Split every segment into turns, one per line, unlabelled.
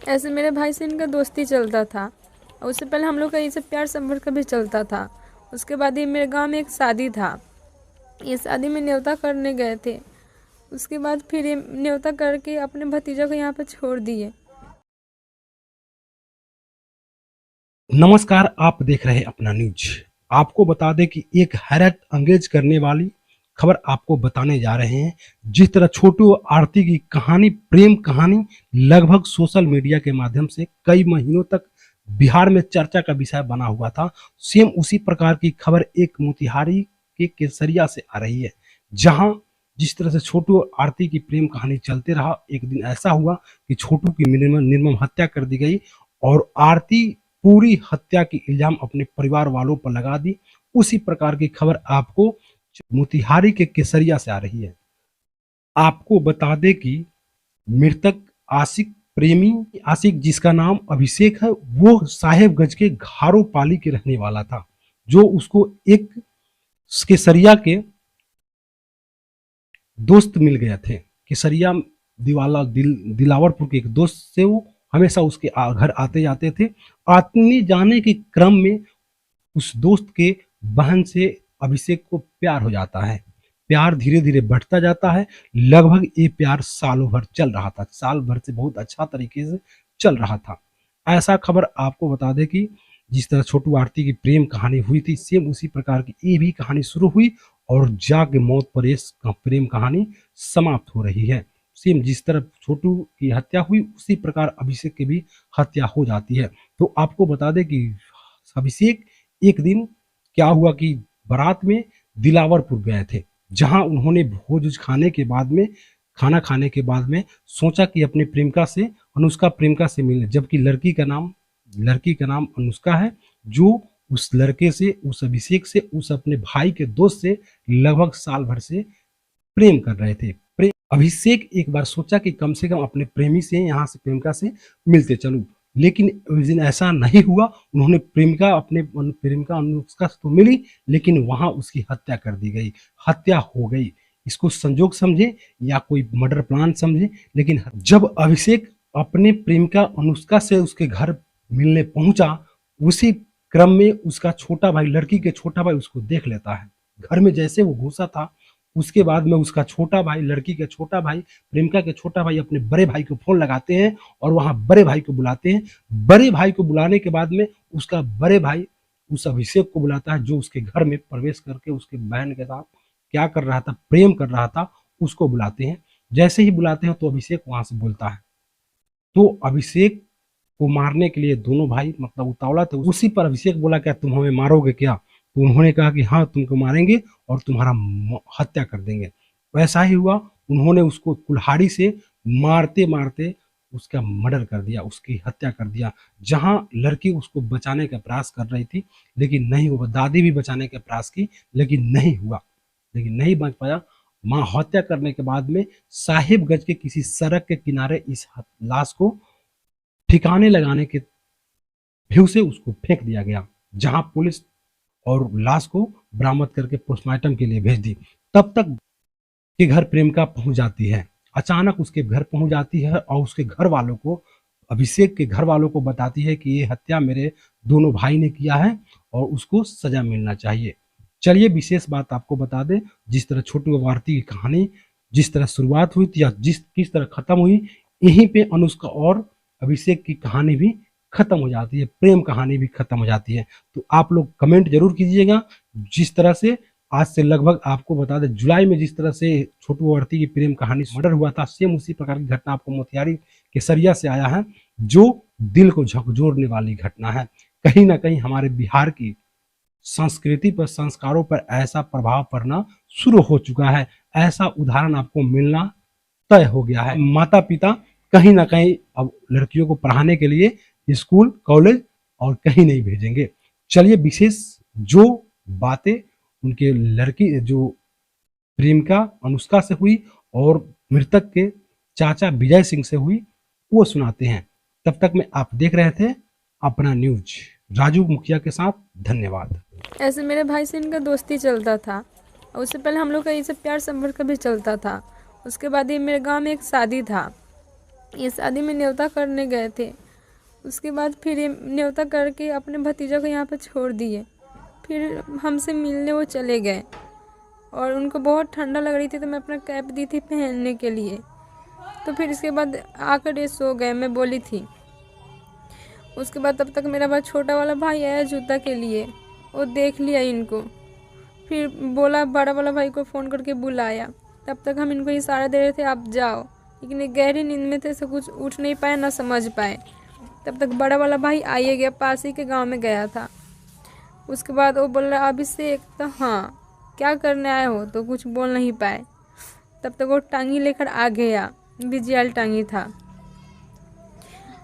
ऐसे मेरे भाई से इनका दोस्ती चलता था और उससे पहले हम लोग का ये सब प्यार संपर्क का भी चलता था। उसके बाद ये मेरे गांव में एक शादी था, ये शादी में न्योता करने गए थे। उसके बाद फिर ये न्योता करके अपने भतीजा को यहाँ पर छोड़ दिए।
नमस्कार, आप देख रहे हैं अपना न्यूज। आपको बता दें कि एक हैरत अंगेज करने वाली खबर आपको बताने जा रहे हैं। जिस तरह छोटू और आरती की कहानी, प्रेम कहानी, लगभग सोशल मीडिया के माध्यम से कई महीनों तक बिहार में चर्चा का विषय बना हुआ था, सेम उसी प्रकार की खबर एक मोतिहारी के केसरिया से आ रही है। जहां जिस तरह से छोटू और आरती की प्रेम कहानी चलते रहा, एक दिन ऐसा हुआ कि छोटू की निर्मम हत्या कर दी गई और आरती पूरी हत्या की इल्जाम अपने परिवार वालों पर लगा दी। उसी प्रकार की खबर आपको मोतिहारी के केसरिया से आ रही है। आपको बता दें कि मृतक आशिक प्रेमी आशिक, जिसका नाम अभिषेक है, वो साहेबगंज के घारोपाली के रहने वाला था, जो उसको एक केसरिया के दोस्त मिल गए थे। केसरिया दिलावरपुर के एक दोस्त से वो हमेशा उसके घर आते जाते थे। आने जाने के क्रम में उस दोस्त के बहन से अभिषेक को प्यार हो जाता है। प्यार धीरे धीरे बढ़ता जाता है। लगभग ये प्यार सालों भर चल रहा था, साल भर से बहुत अच्छा तरीके से चल रहा था। ऐसा खबर आपको बता दें कि जिस तरह छोटू आरती की प्रेम कहानी हुई थी, सेम उसी प्रकार की ये भी कहानी शुरू हुई और जाके मौत पर ये प्रेम कहानी समाप्त हो रही है। सेम जिस तरह छोटू की हत्या हुई, उसी प्रकार अभिषेक की भी हत्या हो जाती है। तो आपको बता दें कि अभिषेक एक दिन क्या हुआ कि बारात में दिलावरपुर गए थे, जहां उन्होंने भोज खाना खाने के बाद में सोचा कि अपने प्रेमिका से, अनुष्का प्रेमिका से मिले, जबकि लड़की का नाम अनुष्का है, जो उस लड़के से, उस अभिषेक से, उस अपने भाई के दोस्त से लगभग साल भर से प्रेम कर रहे थे। अभिषेक एक बार सोचा कि कम से कम अपने प्रेमी से, यहाँ से प्रेमिका से मिलते चलूं, लेकिन उस दिन ऐसा नहीं हुआ। उन्होंने प्रेमिका अनुष्का से तो मिली, लेकिन वहां उसकी हत्या कर दी गई, हत्या हो गई। इसको संजोग समझे या कोई मर्डर प्लान समझे, लेकिन जब अभिषेक अपने प्रेमिका अनुष्का से उसके घर मिलने पहुंचा, उसी क्रम में उसका छोटा भाई, लड़की के छोटा भाई, उसको देख लेता है। घर में जैसे वो घुसा था, उसके बाद में उसका छोटा भाई, लड़की का छोटा भाई, प्रेमिका के छोटा भाई अपने बड़े भाई को फोन लगाते हैं और वहां बड़े भाई को बुलाते हैं। बड़े भाई को बुलाने के बाद में उसका बड़े भाई उस अभिषेक को बुलाता है, जो उसके घर में प्रवेश करके उसके बहन के साथ क्या कर रहा था, प्रेम कर रहा था, उसको बुलाते हैं। जैसे ही बुलाते हैं तो अभिषेक वहां से बोलता है। तो अभिषेक को मारने के लिए दोनों भाई मतलब उतावला थे। उसी पर अभिषेक बोला, क्या तुम हमें मारोगे क्या? तो उन्होंने कहा कि हाँ, तुमको मारेंगे और तुम्हारा हत्या कर देंगे। वैसा ही हुआ। उन्होंने उसको कुल्हाड़ी से मारते मारते उसका मर्डर कर दिया, उसकी हत्या कर दिया। जहां लड़की उसको बचाने का प्रयास कर रही थी, लेकिन नहीं हुआ। दादी भी बचाने का प्रयास की, लेकिन नहीं हुआ, लेकिन नहीं बच पाया। मां हत्या करने के बाद में साहिबगंज के किसी सड़क के किनारे इस लाश को ठिकाने लगाने के व्यू से उसको फेंक दिया गया, जहां पुलिस और लाश को बरामद करके पोस्टमार्टम के लिए भेज दी। तब तक के घर प्रेमिका पहुंच जाती है। अचानक उसके घर पहुंच जाती है और उसके घर वालों को, अभिषेक के घर वालों को बताती है कि ये हत्या मेरे दोनों भाई ने किया है और उसको सजा मिलना चाहिए। चलिए विशेष बात आपको बता दें, जिस तरह छोटू और आरती की कहानी जिस तरह शुरुआत हुई थी या किस तरह खत्म हुई, यहीं पे अनुष्का और अभिषेक की कहानी भी खत्म हो जाती है, प्रेम कहानी भी खत्म हो जाती है। तो आप लोग कमेंट जरूर कीजिएगा। जिस तरह से आज से लगभग आपको बता दें, जुलाई में जिस तरह से छोटू और आरती की प्रेम कहानी मर्डर हुआ था, सेम उसी प्रकार की घटना आपको मोतिहारी केसरिया से आया है, जो दिल को झकझोरने वाली घटना है। कहीं ना कहीं हमारे बिहार की संस्कृति पर, संस्कारों पर ऐसा प्रभाव पड़ना शुरू हो चुका है। ऐसा उदाहरण आपको मिलना तय हो गया है। माता पिता कहीं ना कहीं अब लड़कियों को पढ़ाने के लिए स्कूल, कॉलेज और कहीं नहीं भेजेंगे। चलिए विशेष जो बातें उनके लड़की, जो प्रेमिका अनुष्का से हुई और मृतक के चाचा विजय सिंह से हुई, वो सुनाते हैं। तब तक में आप देख रहे थे अपना न्यूज राजू मुखिया के साथ। धन्यवाद।
ऐसे मेरे भाई से इनका दोस्ती चलता था और उससे पहले हम लोग का ये सब प्यार संपर्क का भी चलता था। उसके बाद ये मेरे गांव में एक शादी था, ये शादी में न्योता करने गए थे। उसके बाद फिर ये न्योता करके अपने भतीजा को यहाँ पर छोड़ दिए। फिर हमसे मिलने वो चले गए और उनको बहुत ठंडा लग रही थी तो मैं अपना कैप दी थी पहनने के लिए। तो फिर इसके बाद आकर ये सो गए, मैं बोली थी। उसके बाद तब तक मेरा बड़ा छोटा वाला भाई आया जूता के लिए, वो देख लिया इनको, फिर बोला बड़ा वाला भाई को फ़ोन करके बुलाया। तब तक हम इनको इशारा दे रहे थे आप जाओ, लेकिन ये गहरी नींद में थे, सब कुछ उठ नहीं पाए ना समझ पाए। तब तक बड़ा वाला भाई आइए गया, पास ही के गांव में गया था। उसके बाद वो बोल रहा अभिषेक, तो हाँ क्या करने आए हो, तो कुछ बोल नहीं पाए। तब तक वो टांगी लेकर आ गया, बीजीएल टांगी था।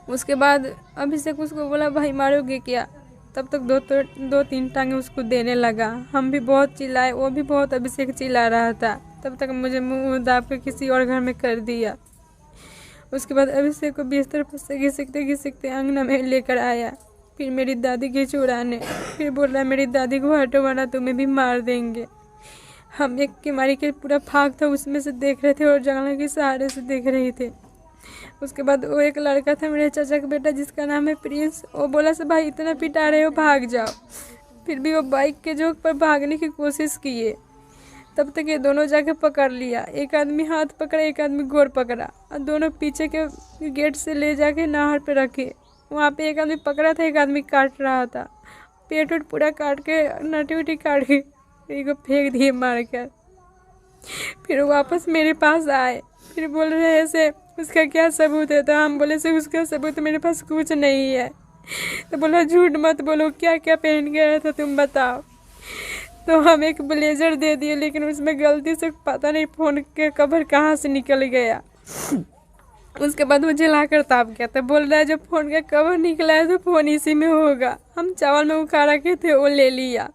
उसके बाद अभिषेक उसको बोला भाई मारोगे क्या। तब तक दो तीन टांगे उसको देने लगा। हम भी बहुत चिल्लाए, वो भी बहुत अभिषेक चिल्ला रहा था। तब तक मुझे मुंह दाब के किसी और घर में कर दिया। उसके बाद अभिषेक को बिस्तर पर से घिसकते अंगना में लेकर आया। फिर मेरी दादी की चुराने, फिर बोल रहा मेरी दादी को हटो वरना तुम्हें भी मार देंगे। हम एक किमारी के पूरा फाग था उसमें से देख रहे थे और जंगला के सहारे से देख रहे थे। उसके बाद वो एक लड़का था मेरे चाचा का बेटा जिसका नाम है प्रिंस, वो बोला से भाई इतना पिटा रहे हो भाग जाओ। फिर भी वो बाइक के जोक पर भागने की कोशिश किए। तब तक ये दोनों जाके पकड़ लिया, एक आदमी हाथ पकड़ा एक आदमी गोर पकड़ा और दोनों पीछे के गेट से ले जाके नहर पे रखे। वहाँ पे एक आदमी पकड़ा था, एक आदमी काट रहा था, पेट उट पूरा काट के नटी उटी काट के को फेंक दिए मार कर। फिर वापस मेरे पास आए, फिर बोल रहे ऐसे उसका क्या सबूत है। तो हम बोले से उसका सबूत मेरे पास कुछ नहीं है। तो बोला झूठ मत बोलो, क्या क्या पहन के आया था तुम बताओ। तो हम एक ब्लेजर दे दिए, लेकिन उसमें गलती से पता नहीं फ़ोन के कवर कहाँ से निकल गया। उसके बाद वो जलाकर ताप गया। तो बोल रहा है जब फ़ोन का कवर निकला है तो फ़ोन इसी में होगा। हम चावल में उखा रखे थे वो ले लिया।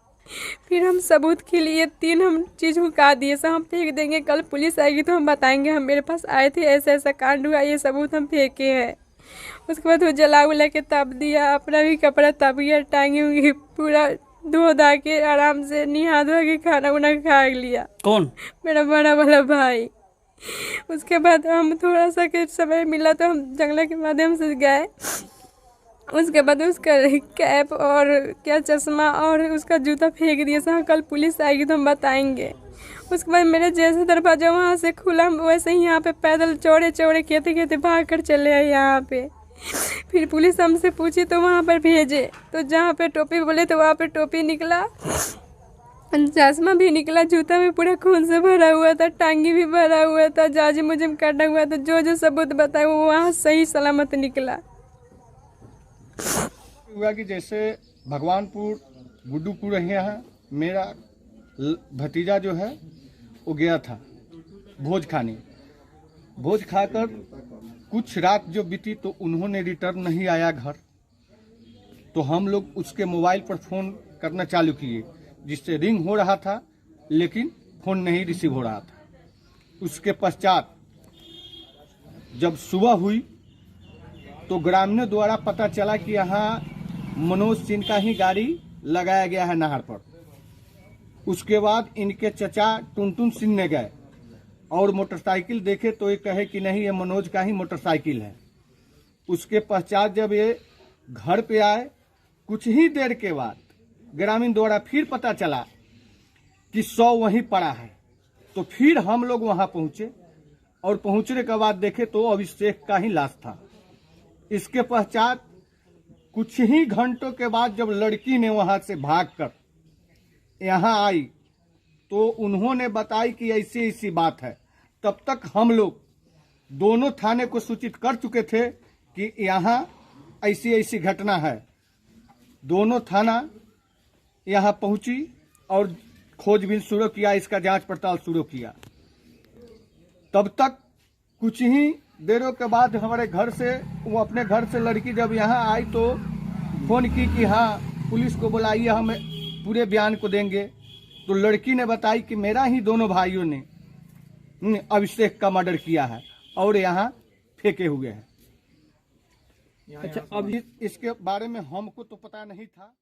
फिर हम सबूत के लिए 3 हम चीज़ उका दिए, सब हम फेंक देंगे, कल पुलिस आएगी तो हम बताएंगे हम मेरे पास आए थे, ऐसा ऐसा कांड हुआ, ये सबूत हम फेंके हैं। उसके बाद वो जला उला के ताप दिया, अपना भी कपड़ा ताप गया, टांगी उंगी पूरा धो धा के आराम से नहा धो के खाना उना खा लिया।
कौन?
मेरा बड़ा वाला भाई। उसके बाद हम थोड़ा सा के समय मिला तो हम जंगला के माध्यम से गए। उसके बाद उसका कैप और क्या चश्मा और उसका जूता फेंक दिया। सर कल पुलिस आएगी तो हम बताएंगे। उसके बाद मेरे जैसे दरवाजा वहाँ से खुला, वैसे ही यहाँ पे पैदल चौड़े चौड़े कहते भाग कर चले आए यहाँ पे। फिर पुलिस हमसे पूछी तो वहाँ पर भेजे, तो जहाँ पे टोपी बोले तो वहाँ पे टोपी निकला, चश्मा भी निकला, जूता में पूरा खून से भरा हुआ था, टांगी भी भरा हुआ था, जाजी मुझे काटा हुआ था। जो सबूत बताए वो वहाँ सही सलामत निकला।
हुआ कि जैसे भगवानपुर गुड्डूपुर यहाँ मेरा भतीजा जो है वो गया था भोज खाने। भोज खाकर कुछ रात जो बीती तो उन्होंने रिटर्न नहीं आया घर। तो हम लोग उसके मोबाइल पर फ़ोन करना चालू किए, जिससे रिंग हो रहा था लेकिन फ़ोन नहीं रिसीव हो रहा था। उसके पश्चात जब सुबह हुई तो ग्रामीणों द्वारा पता चला कि यहाँ मनोज सिंह का ही गाड़ी लगाया गया है नहर पर। उसके बाद इनके चचा टुनटुन सिंह ने गए और मोटरसाइकिल देखे तो ये कहे कि नहीं ये मनोज का ही मोटरसाइकिल है। उसके पश्चात जब ये घर पे आए कुछ ही देर के बाद ग्रामीण द्वारा फिर पता चला कि 100 वहीं पड़ा है। तो फिर हम लोग वहां पहुंचे और पहुंचने के बाद देखे तो अभिषेक का ही लाश था। इसके पश्चात कुछ ही घंटों के बाद जब लड़की ने वहां से भागकर यहाँ आई तो उन्होंने बताई कि ऐसी ऐसी बात है। तब तक हम लोग दोनों थाने को सूचित कर चुके थे कि यहाँ ऐसी ऐसी घटना है। दोनों थाना यहाँ पहुंची और खोजबीन शुरू किया, इसका जांच पड़ताल शुरू किया। तब तक कुछ ही देरों के बाद हमारे घर से वो अपने घर से लड़की जब यहाँ आई तो फोन की कि हाँ पुलिस को बुलाइए, हम पूरे बयान को देंगे। तो लड़की ने बताई कि मेरा ही दोनों भाइयों ने अभिषेक का मर्डर किया है और यहाँ फेंके हुए हैं। अच्छा, अब इसके बारे में हमको तो पता नहीं था।